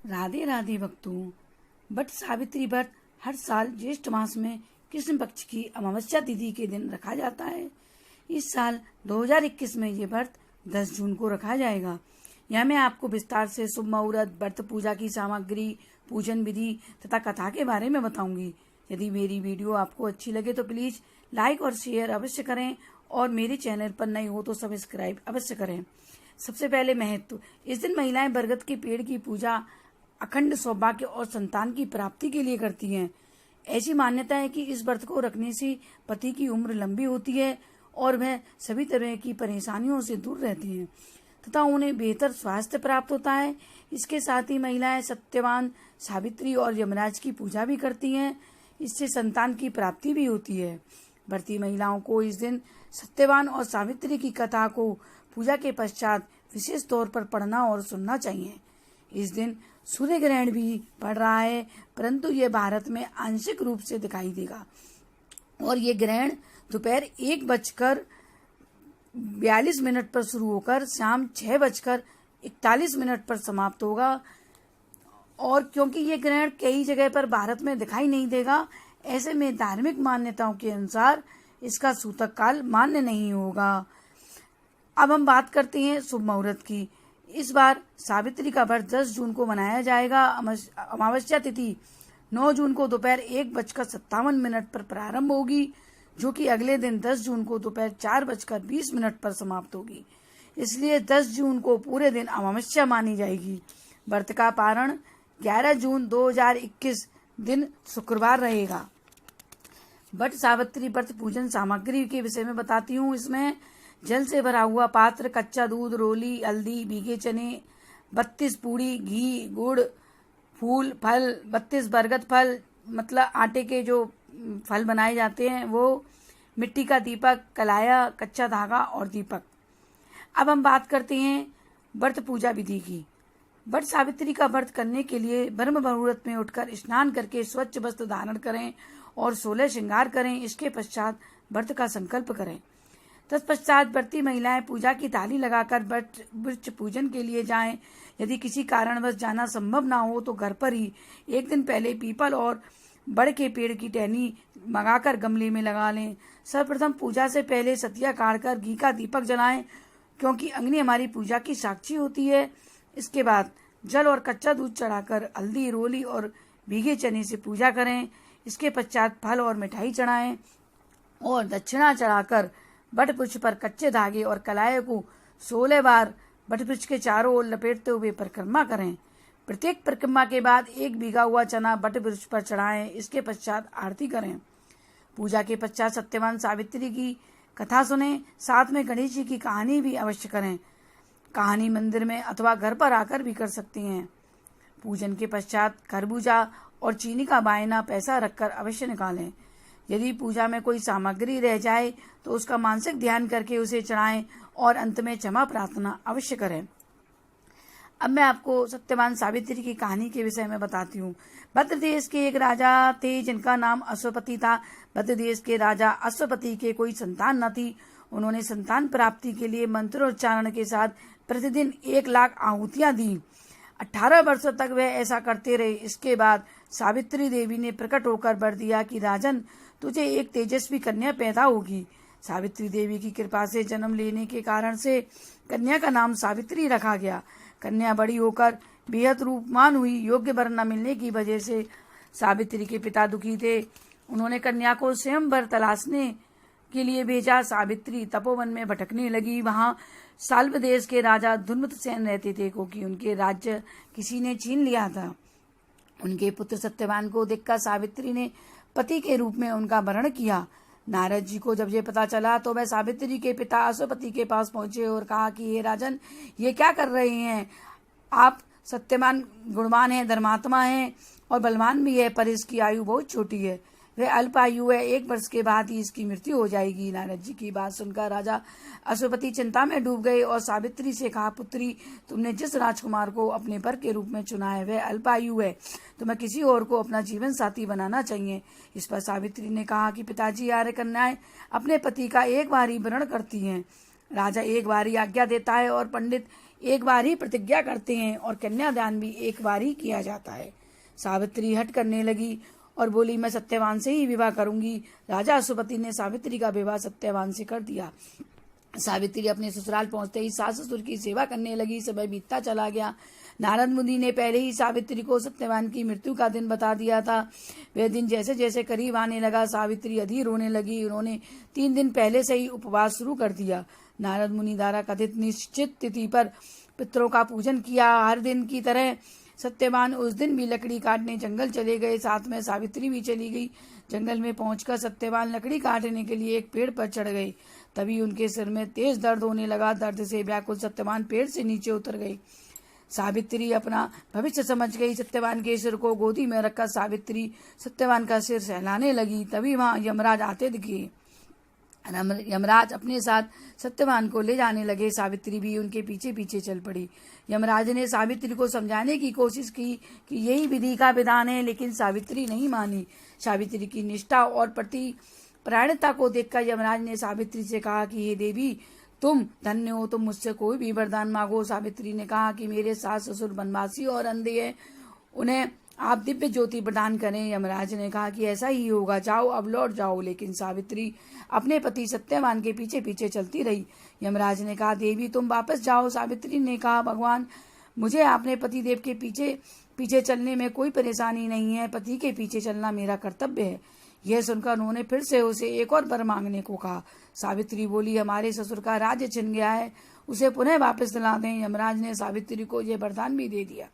राधे राधे भक्तों। बट सावित्री व्रत हर साल ज्येष्ठ मास में कृष्ण पक्ष की अमावस्या तिथि के दिन रखा जाता है। इस साल 2021 में ये व्रत 10 जून को रखा जाएगा। यहाँ मैं आपको विस्तार से शुभ मुहूर्त, व्रत पूजा की सामग्री, पूजन विधि तथा कथा के बारे में बताऊंगी। यदि मेरी वीडियो आपको अच्छी लगे तो प्लीज लाइक और शेयर अवश्य करें और मेरे चैनल पर नए हो तो सब्सक्राइब अवश्य करें। सबसे पहले महत्व, इस दिन महिलाएं बरगद के पेड़ की पूजा अखंड सौभाग्य और संतान की प्राप्ति के लिए करती हैं। ऐसी मान्यता है कि इस व्रत को रखने से पति की उम्र लंबी होती है और वह सभी तरह की परेशानियों से दूर रहती हैं तथा उन्हें बेहतर स्वास्थ्य प्राप्त होता है। इसके साथ ही महिलाएं सत्यवान, सावित्री और यमराज की पूजा भी करती हैं। इससे संतान की प्राप्ति भी होती है। व्रती महिलाओं को इस दिन सत्यवान और सावित्री की कथा को पूजा के पश्चात विशेष तौर पर पढ़ना और सुनना चाहिए। इस दिन सूर्य ग्रहण भी पड़ रहा है, परंतु ये भारत में आंशिक रूप से दिखाई देगा और ये ग्रहण दोपहर 1:42 पर शुरू होकर शाम 6:41 पर समाप्त होगा। और क्योंकि ये ग्रहण कई जगह पर भारत में दिखाई नहीं देगा, ऐसे में धार्मिक मान्यताओं के अनुसार इसका सूतक काल मान्य नहीं होगा। अब हम बात करते हैं शुभ मुहूर्त की। इस बार सावित्री का व्रत 10 जून को मनाया जाएगा। अमावस्या तिथि 9 जून को दोपहर 1:57 पर प्रारंभ होगी, जो कि अगले दिन 10 जून को दोपहर 4:20 पर समाप्त होगी। इसलिए 10 जून को पूरे दिन अमावस्या मानी जाएगी। व्रत का पारण 11 जून 2021 दिन शुक्रवार रहेगा। बट सावित्री व्रत पूजन सामग्री के विषय में बताती हूँ। इसमें जल से भरा हुआ पात्र, कच्चा दूध, रोली, हल्दी, भीगे चने, 32 पूड़ी, घी, गुड़, फूल, फल, 32 बरगद फल, मतलब आटे के जो फल बनाए जाते हैं वो, मिट्टी का दीपक, कलाया, कच्चा धागा और दीपक। अब हम बात करते हैं व्रत पूजा विधि की। व्रत सावित्री का व्रत करने के लिए ब्रह्म मुहूर्त में उठकर स्नान करके स्वच्छ वस्त्र धारण करें और 16 श्रृंगार करें। इसके पश्चात व्रत का संकल्प करें। तत्पश्चात व्रती महिलाएं पूजा की थाली लगाकर वृक्ष पूजन के लिए जाएं। यदि किसी कारणवश जाना संभव ना हो तो घर पर ही एक दिन पहले पीपल और बड़ के पेड़ की टहनी मंगाकर गमले में लगा लें। सर्वप्रथम पूजा से पहले सतिया काटकर घी का दीपक जलाएं, क्योंकि अग्नि हमारी पूजा की साक्षी होती है। इसके बाद जल और कच्चा दूध चढ़ाकर हल्दी, रोली और भीगे चने से पूजा करें। इसके पश्चात फल और मिठाई चढ़ाएं और दक्षिणा चढ़ाकर वट वृक्ष पर कच्चे धागे और कलाए को 16 बार वट वृक्ष के चारों ओर लपेटते हुए परिक्रमा करें। प्रत्येक परिक्रमा के बाद एक भीगा हुआ चना वट वृक्ष पर चढ़ाएं। इसके पश्चात आरती करें। पूजा के पश्चात सत्यवान सावित्री की कथा सुने। साथ में गणेश जी की कहानी भी अवश्य करें। कहानी मंदिर में अथवा घर पर आकर भी कर सकती हैं। पूजन के पश्चात खरबूजा और चीनी का बायना पैसा रखकर अवश्य निकालें। यदि पूजा में कोई सामग्री रह जाए तो उसका मानसिक ध्यान करके उसे चढ़ाएं और अंत में क्षमा प्रार्थना अवश्य करें। अब मैं आपको सत्यवान सावित्री की कहानी के विषय में बताती हूँ। भद्र देश के एक राजा थे जिनका नाम अश्वपति था। भद्र देश के राजा अश्वपति के कोई संतान न थी। उन्होंने संतान प्राप्ति के लिए मंत्रोच्चारण के साथ प्रतिदिन 1 लाख आहुतियां दी। 18 वर्षों तक वह ऐसा करते रहे। इसके बाद सावित्री देवी ने प्रकट होकर वर दिया कि राजन, तुझे एक तेजस्वी कन्या पैदा होगी। सावित्री देवी की कृपा से जन्म लेने के कारण से कन्या का नाम सावित्री रखा गया। कन्या बड़ी होकर बेहद रूपवान हुई। योग्य वर न मिलने की वजह से सावित्री के पिता दुखी थे। उन्होंने कन्या को स्वयं वर तलाशने के लिए भेजा। सावित्री तपोवन में भटकने लगी। वहाँ साल्व देश के राजा धुन्मतसेन रहते थे, क्योंकि उनके राज्य किसी ने छीन लिया था। उनके पुत्र सत्यवान को देखकर सावित्री ने पति के रूप में उनका वरण किया। नारद जी को जब ये पता चला तो वह सावित्री के पिता अश्वपति के पास पहुंचे और कहा कि हे राजन, ये क्या कर रहे हैं आप? सत्यवान गुणवान है, धर्मात्मा है और बलवान भी है, पर इसकी आयु बहुत छोटी है। वह अल्प आयु है। 1 वर्ष के बाद ही इसकी मृत्यु हो जाएगी। नारद जी की बात सुनकर राजा अश्वपति चिंता में डूब गए और सावित्री से कहा, पुत्री, तुमने जिस राजकुमार को अपने वर के रूप में चुना है वह अल्प आयु है। तुम्हें किसी और को अपना जीवन साथी बनाना चाहिए। इस पर सावित्री ने कहा कि पिताजी, आर्य कन्याएं अपने पति का एक बार ही वरण करती हैं। राजा एक बार ही आज्ञा देता है और पंडित एक बार ही प्रतिज्ञा करते हैं और कन्यादान भी एक बार ही किया जाता है। सावित्री हट करने लगी और बोली, मैं सत्यवान से ही विवाह करूंगी। राजा अश्वपति ने सावित्री का विवाह सत्यवान से कर दिया। सावित्री अपने ससुराल पहुंचते ही सास ससुर की सेवा करने लगी। समय बीतता चला गया। नारद मुनि ने पहले ही सावित्री को सत्यवान की मृत्यु का दिन बता दिया था। वह दिन जैसे जैसे करीब आने लगा, सावित्री अधीर रोने लगी। उन्होंने 3 दिन पहले से ही उपवास शुरू कर दिया। नारद मुनि द्वारा कथित निश्चित तिथि पर पितरों का पूजन किया। हर दिन की तरह सत्यवान उस दिन भी लकड़ी काटने जंगल चले गए। साथ में सावित्री भी चली गई। जंगल में पहुंचकर सत्यवान लकड़ी काटने के लिए एक पेड़ पर चढ़ गए। तभी उनके सिर में तेज दर्द होने लगा। दर्द से व्याकुल सत्यवान पेड़ से नीचे उतर गए। सावित्री अपना भविष्य समझ गई। सत्यवान के सिर को गोदी में रखकर सावित्री सत्यवान का सिर सहलाने लगी। तभी वहां यमराज आते दिखे। यमराज अपने साथ सत्यवान को ले जाने लगे। सावित्री भी उनके पीछे पीछे चल पड़ी। यमराज ने सावित्री को समझाने की कोशिश की कि यही विधि का विधान है, लेकिन सावित्री नहीं मानी। सावित्री की निष्ठा और परायणता को देखकर यमराज ने सावित्री से कहा कि हे देवी, तुम धन्य हो, तुम मुझसे कोई भी वरदान मांगो। सावित्री ने कहा कि मेरे सास ससुर वनवासी और अंधे हैं, उन्हें आप दिव्य ज्योति प्रदान करें। यमराज ने कहा कि ऐसा ही होगा, जाओ अब लौट जाओ। लेकिन सावित्री अपने पति सत्यवान के पीछे पीछे चलती रही। यमराज ने कहा, देवी तुम वापस जाओ। सावित्री ने कहा, भगवान, मुझे अपने पति देव के पीछे पीछे चलने में कोई परेशानी नहीं है। पति के पीछे चलना मेरा कर्तव्य है। यह सुनकर उन्होंने फिर से उसे एक और वर मांगने को कहा। सावित्री बोली, हमारे ससुर का राज्य छिन गया है, उसे पुनः वापस दिला दें। यमराज ने सावित्री को यह वरदान भी दे दिया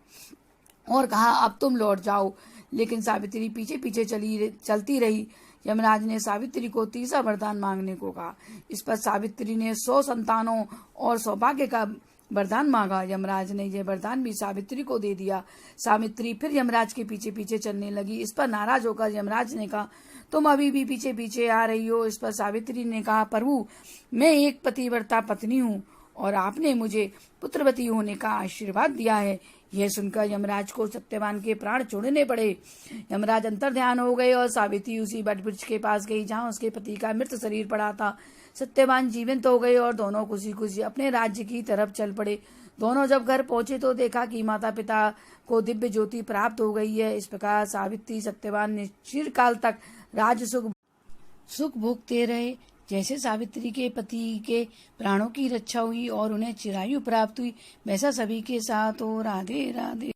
और कहा, अब तुम लौट जाओ। लेकिन सावित्री पीछे पीछे चलती रही। यमराज ने सावित्री को तीसरा वरदान मांगने को कहा। इस पर सावित्री ने 100 संतानों और सौभाग्य का वरदान मांगा। यमराज ने यह वरदान भी सावित्री को दे दिया। सावित्री फिर यमराज के पीछे पीछे चलने लगी। इस पर नाराज होकर यमराज ने कहा, तुम अभी भी पीछे पीछे आ रही हो। इस पर सावित्री ने कहा, प्रभु, मैं एक पतिव्रता पत्नी हूँ और आपने मुझे पुत्रवती होने का आशीर्वाद दिया है। यह सुनकर यमराज को सत्यवान के प्राण छोड़ने पड़े। यमराज अंतर्ध्यान हो गए और सावित्री उसी वटवृक्ष के पास गई जहाँ उसके पति का मृत शरीर पड़ा था। सत्यवान जीवंत हो गए और दोनों खुशी खुशी अपने राज्य की तरफ चल पड़े। दोनों जब घर पहुंचे तो देखा कि माता पिता को दिव्य ज्योति प्राप्त हो गई है। इस प्रकार सावित्री सत्यवान ने चिरकाल तक राज सुख भोगते रहे। जैसे सावित्री के पति के प्राणों की रक्षा हुई और उन्हें चिरायु प्राप्त हुई, वैसा सभी के साथ हो। राधे राधे।